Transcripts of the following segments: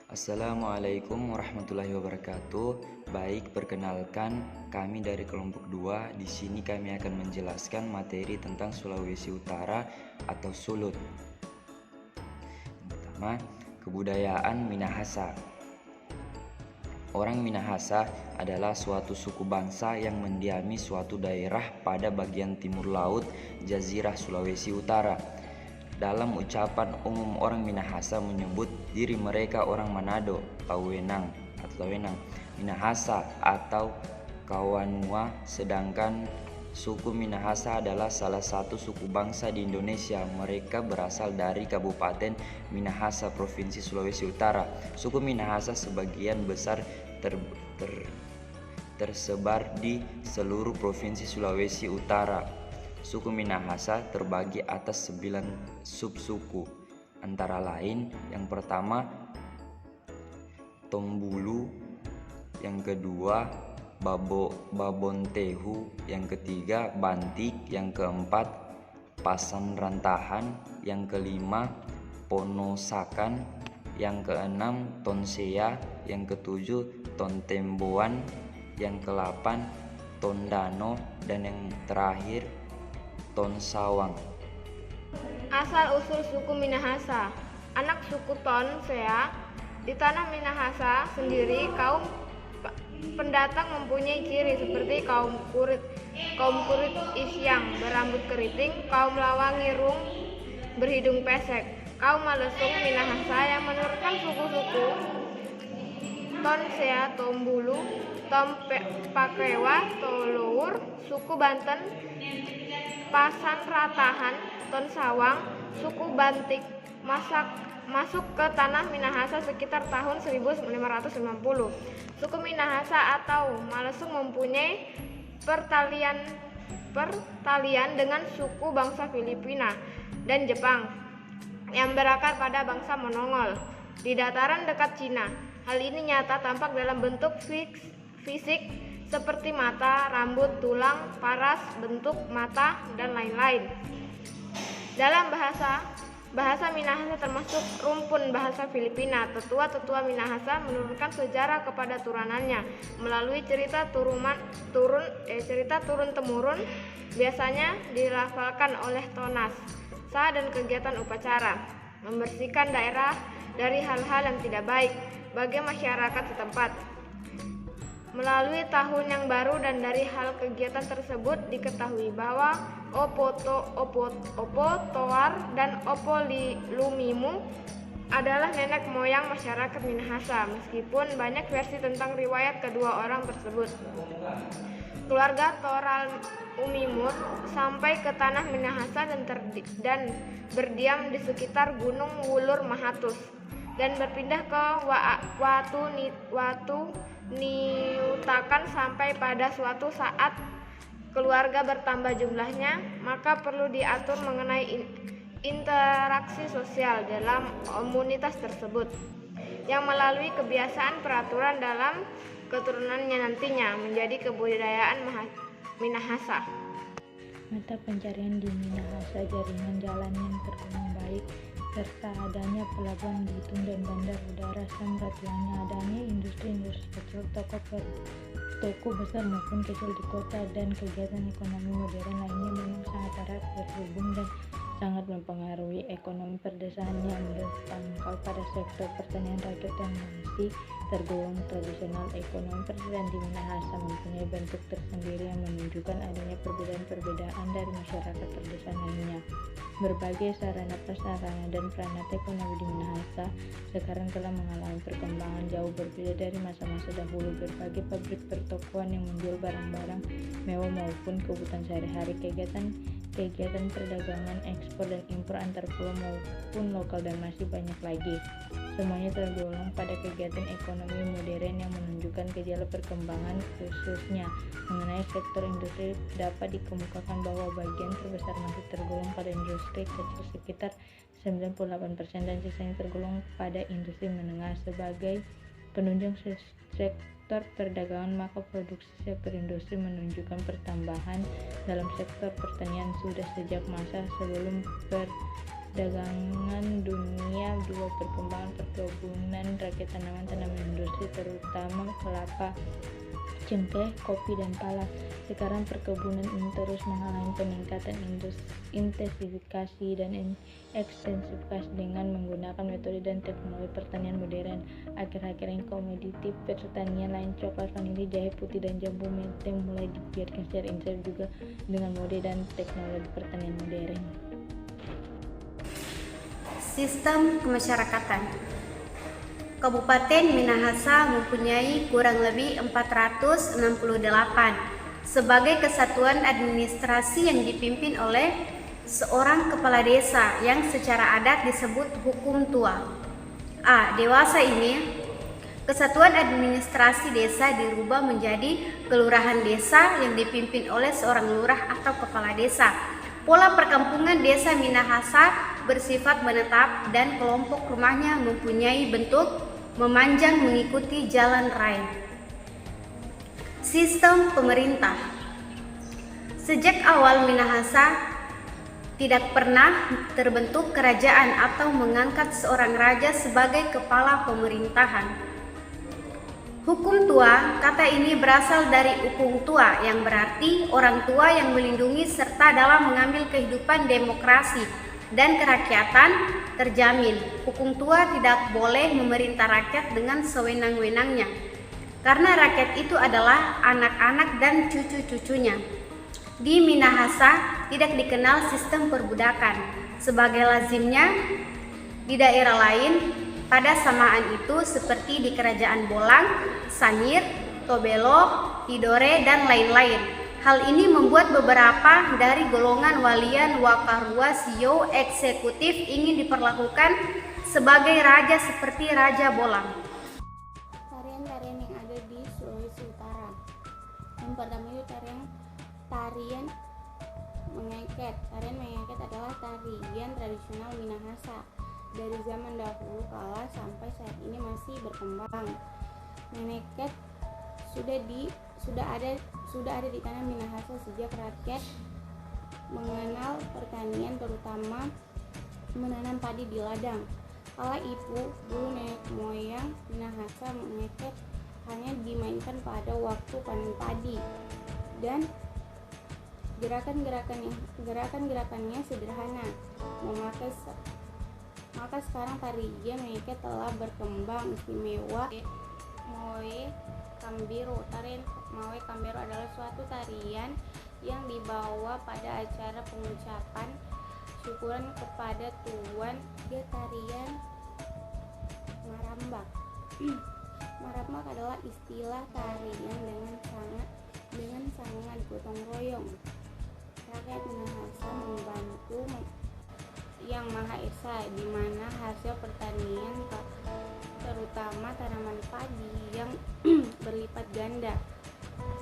Assalamualaikum warahmatullahi wabarakatuh. Baik, perkenalkan kami dari kelompok 2. Di sini kami akan menjelaskan materi tentang Sulawesi Utara atau Sulut. Yang pertama, kebudayaan Minahasa. Orang Minahasa adalah suatu suku bangsa yang mendiami suatu daerah pada bagian timur laut Jazirah Sulawesi Utara. Dalam ucapan umum, orang Minahasa menyebut diri mereka orang Manado, Tawenang, Minahasa atau Kawanua, sedangkan suku Minahasa adalah salah satu suku bangsa di Indonesia. Mereka berasal dari Kabupaten Minahasa, Provinsi Sulawesi Utara. Suku Minahasa sebagian besar tersebar di seluruh Provinsi Sulawesi Utara. Suku Minahasa terbagi atas 9 subsuku, antara lain yang pertama Tombulu, yang kedua Babontehu, yang ketiga Bantik, yang keempat Pasan Rantahan, yang kelima Ponosakan, yang keenam Tonsea, yang ketujuh Tontemboan, yang kelapan Tondano, dan yang terakhir Tonsawang. Asal-usul suku Minahasa. Anak suku Tonsea. Di tanah Minahasa sendiri, kaum pendatang mempunyai ciri seperti kaum Kurit Isyang berambut keriting, kaum Lawangirung berhidung pesek, kaum Malesung Minahasa yang menurutkan suku-suku Tonsea, Tombulu, Pakewa, Tolour, suku Banten, Pasan Ratahan, Tonsawang, suku Bantik masuk ke tanah Minahasa sekitar tahun 1590. Suku Minahasa atau Malesung mempunyai pertalian dengan suku bangsa Filipina dan Jepang yang berakar pada bangsa Monongol di dataran dekat Cina. Hal ini nyata tampak dalam bentuk fisik seperti mata, rambut, tulang, paras, bentuk mata, dan lain-lain. Dalam bahasa Minahasa termasuk rumpun bahasa Filipina. Tetua-tetua Minahasa menurunkan sejarah kepada turunannya melalui cerita turun-temurun, biasanya dilafalkan oleh Tonas saat dan kegiatan upacara, membersihkan daerah dari hal-hal yang tidak baik bagi masyarakat setempat. Melalui tahun yang baru dan dari hal kegiatan tersebut diketahui bahwa Opo Toar dan Opo Lumimu adalah nenek moyang masyarakat Minahasa, meskipun banyak versi tentang riwayat kedua orang tersebut. Keluarga Toral Umimut sampai ke tanah Minahasa dan berdiam di sekitar Gunung Wulur Mahatus dan berpindah ke Watu Niutakan. Sampai pada suatu saat keluarga bertambah jumlahnya, maka perlu diatur mengenai interaksi sosial dalam komunitas tersebut yang melalui kebiasaan peraturan dalam keturunannya nantinya menjadi kebudayaan Minahasa. Mata pencarian di Minahasa, jaringan jalan yang tergolong baik, serta adanya pelabuhan Bitung dan bandar udara Samratulangi, adanya industri-industri kecil, toko besar maupun kecil di kota, dan kegiatan ekonomi modern lainnya memang sangat erat terhubung dan sangat mempengaruhi ekonomi pedesaan yang berpangkal pada sektor pertanian rakyat yang masih tergolong tradisional. Ekonomi pedesaan di Minahasa mempunyai bentuk tersendiri yang menunjukkan adanya perbedaan-perbedaan dari masyarakat pedesaan lainnya. Berbagai sarana prasarana dan peranata ekonomi di Minahasa sekarang telah mengalami perkembangan jauh berbeda dari masa-masa dahulu. Berbagai pabrik pertokoan yang menjual barang-barang mewah maupun kebutuhan sehari-hari, kegiatan perdagangan ekspor dan impor antar pulau maupun lokal, dan masih banyak lagi. Semuanya tergolong pada kegiatan ekonomi modern yang menunjukkan gejala perkembangan. Khususnya mengenai sektor industri, dapat dikemukakan bahwa bagian terbesar masih tergolong pada industri kecil sekitar 98% dan sisanya tergolong pada industri menengah. Sebagai penunjang sektor perdagangan, maka produksi sektor industri menunjukkan pertambahan dalam sektor pertanian sudah sejak masa sebelum perdagangan dunia, juga perkembangan perkebunan, rakit tanaman industri terutama kelapa, cengkeh, kopi, dan pala. Sekarang perkebunan ini terus mengalami peningkatan intensifikasi dan ekstensifikasi dengan menggunakan metode dan teknologi pertanian modern. Akhir-akhir ini komoditi pertanian lain coklat, vanili, jahe putih, dan jambu mente mulai dibiarkan secara intensif juga dengan mode dan teknologi pertanian modern. Sistem kemasyarakatan. Kabupaten Minahasa mempunyai kurang lebih 468 sebagai kesatuan administrasi yang dipimpin oleh seorang kepala desa yang secara adat disebut hukum tua. Dewasa ini, kesatuan administrasi desa dirubah menjadi kelurahan desa yang dipimpin oleh seorang lurah atau kepala desa. Pola perkampungan desa Minahasa bersifat menetap dan kelompok rumahnya mempunyai bentuk memanjang mengikuti jalan raya. Sistem pemerintah. Sejak awal Minahasa tidak pernah terbentuk kerajaan atau mengangkat seorang raja sebagai kepala pemerintahan. Hukum tua, kata ini berasal dari upung tua yang berarti orang tua yang melindungi serta dalam mengambil kehidupan demokrasi dan kerakyatan terjamin. Hukum tua tidak boleh memerintah rakyat dengan sewenang-wenangnya, karena rakyat itu adalah anak-anak dan cucu-cucunya. Di Minahasa tidak dikenal sistem perbudakan, sebagai lazimnya di daerah lain pada samaan itu seperti di Kerajaan Bolang, Sanyir, Tobelo, Tidore, dan lain-lain. Hal ini membuat beberapa dari golongan walian Wakarua Sio eksekutif ingin diperlakukan sebagai raja seperti Raja Bolang. Tarian-tarian yang ada di Sulawesi Utara. Yang pertama itu tarian mengeket. Tarian mengeket adalah tarian tradisional Minahasa. Dari zaman dahulu kala sampai saat ini masih berkembang. Mengeket sudah ada di tanah Minahasa sejak rakyat mengenal pertanian, terutama menanam padi di ladang. Kala itu dulu nenek moyang Minahasa mengeket hanya dimainkan pada waktu panen padi, dan gerakan-gerakannya sederhana. Maka sekarang tarian mengeket telah berkembang istimewa. Mawe Kambiro. Tarian Mawe Kambiro adalah suatu tarian yang dibawa pada acara pengucapan syukuran kepada Tuhan. Dia tarian marambak. Marambak adalah istilah tarian dengan sangat gotong royong. Rakyat Minahasa membantu Yang Maha Esa, di mana hasil pertanian terutama tanaman padi yang berlipat ganda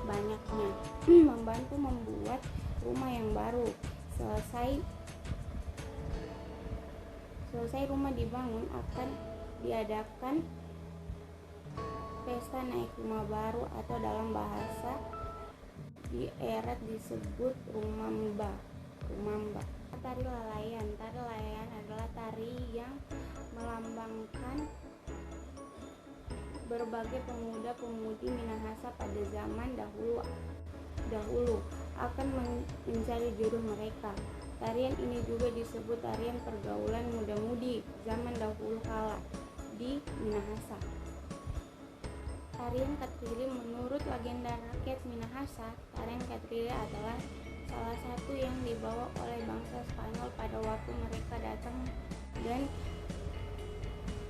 banyaknya membantu membuat rumah yang baru. Selesai rumah dibangun, akan diadakan pesta naik rumah baru atau dalam bahasa di erat disebut rumamba. Tari lalayan. Tari lalayan adalah tari yang melambangkan berbagai pemuda-pemudi Minahasa pada zaman dahulu akan mencari jodoh mereka. Tarian ini juga disebut tarian pergaulan muda-mudi zaman dahulu kala di Minahasa. Tarian Katrili. Menurut legenda rakyat Minahasa, tarian Katrili adalah salah satu yang dibawa oleh bangsa Spanyol pada waktu mereka datang dan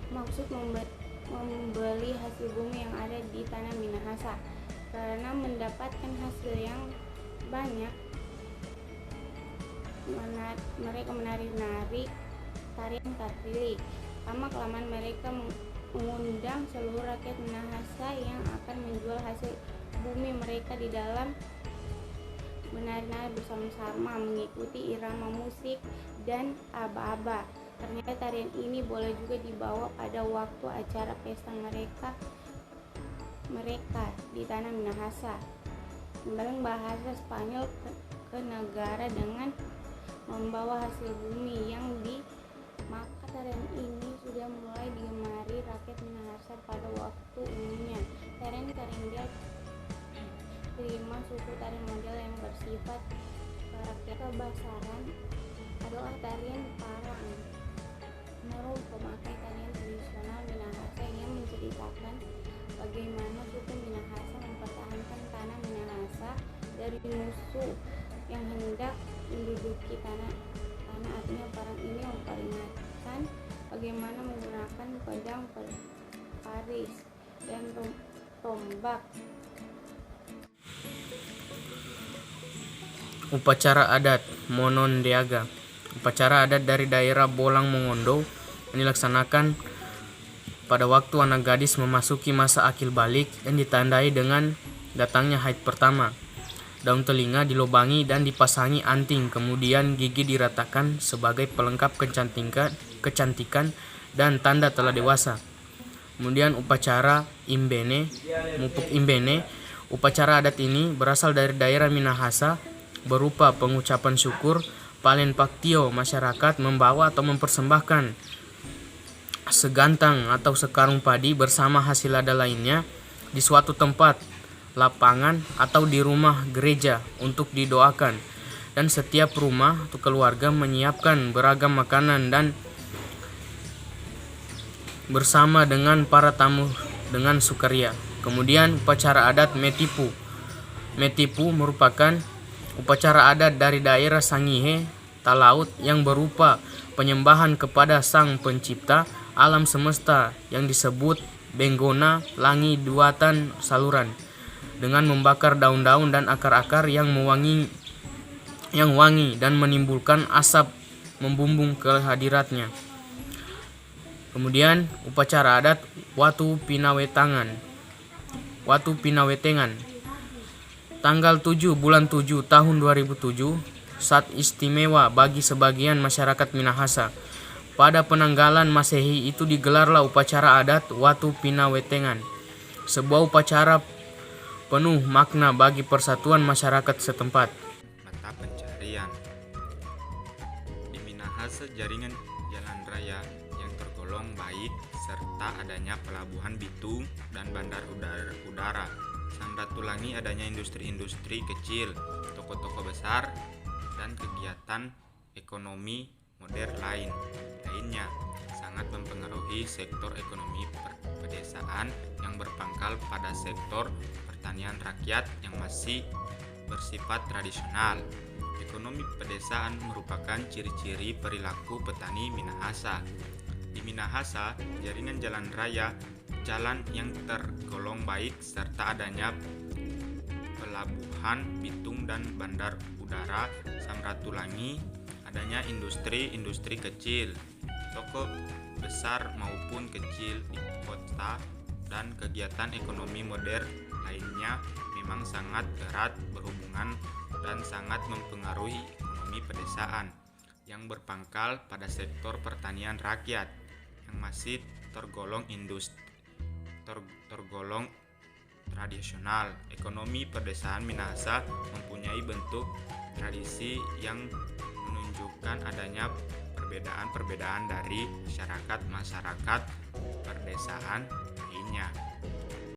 maksud membeli hasil bumi yang ada di tanah Minahasa. Karena mendapatkan hasil yang banyak, mereka menari-nari tarian Katrili. Lama-kelamaan mereka mengundang seluruh rakyat Minahasa yang akan menjual hasil bumi mereka di dalam menari-nari bersama-sama mengikuti irama musik dan aba-aba. Ternyata tarian ini boleh juga dibawa pada waktu acara pesta mereka di tanah Minahasa. Membangun bahasa Spanyol ke negara dengan membawa hasil bumi yang tarian ini sudah mulai digemari rakyat Minahasa pada waktu umumnya. Tarian Karinggia terima suku tarian model yang bersifat karakter kebasaran adalah tarian parang. Menurut pemakai tarian tradisional Minahasa yang menceritakan bagaimana suku Minahasa mempertahankan tanah Minahasa dari musuh yang hendak menduduki tanah. Artinya parang ini memperingatkan bagaimana menggunakan pedang paris dan tombak. Upacara adat Monondeaga. Upacara adat dari daerah Bolang Mongondo yang dilaksanakan pada waktu anak gadis memasuki masa akil balik yang ditandai dengan datangnya haid pertama. Daun telinga dilubangi dan dipasangi anting, kemudian gigi diratakan sebagai pelengkap kecantikan dan tanda telah dewasa. Kemudian upacara Imbene, Mupuk Imbene. Upacara adat ini berasal dari daerah Minahasa, berupa pengucapan syukur Palen Paktio. Masyarakat membawa atau mempersembahkan segantang atau sekarung padi bersama hasil lada lainnya di suatu tempat, lapangan atau di rumah gereja untuk didoakan, dan setiap rumah atau keluarga menyiapkan beragam makanan dan bersama dengan para tamu dengan sukaria. Kemudian upacara adat Metipu. Metipu merupakan upacara adat dari daerah Sangihe, Talaut, yang berupa penyembahan kepada Sang Pencipta alam semesta yang disebut Benggona Langi Duatan Saluran, dengan membakar daun-daun dan akar-akar yang wangi dan menimbulkan asap membumbung ke hadiratnya. Kemudian upacara adat Watu Pinawetengan. Tanggal 7 bulan 7 tahun 2007, saat istimewa bagi sebagian masyarakat Minahasa. Pada penanggalan Masehi itu digelarlah upacara adat Watu Pinawetengan, sebuah upacara penuh makna bagi persatuan masyarakat setempat. Mata pencarian di Minahasa, jaringan jalan raya yang tergolong baik serta adanya pelabuhan Bitung dan bandar udara. Samratulangi adanya industri-industri kecil, toko-toko besar, dan kegiatan ekonomi modern lainnya sangat mempengaruhi sektor ekonomi pedesaan yang berpangkal pada sektor pertanian rakyat yang masih bersifat tradisional. Ekonomi pedesaan merupakan ciri-ciri perilaku petani Minahasa. Di Minahasa, jaringan jalan raya, jalan yang tergolong baik serta adanya pelabuhan Bitung dan bandar udara Samratulangi, adanya industri kecil, toko besar maupun kecil di kota, dan kegiatan ekonomi modern lainnya memang sangat erat berhubungan dan sangat mempengaruhi ekonomi pedesaan yang berpangkal pada sektor pertanian rakyat yang masih tergolong tradisional. Ekonomi pedesaan Minahasa mempunyai bentuk tradisi yang menunjukkan adanya perbedaan dari masyarakat pedesaan lainnya.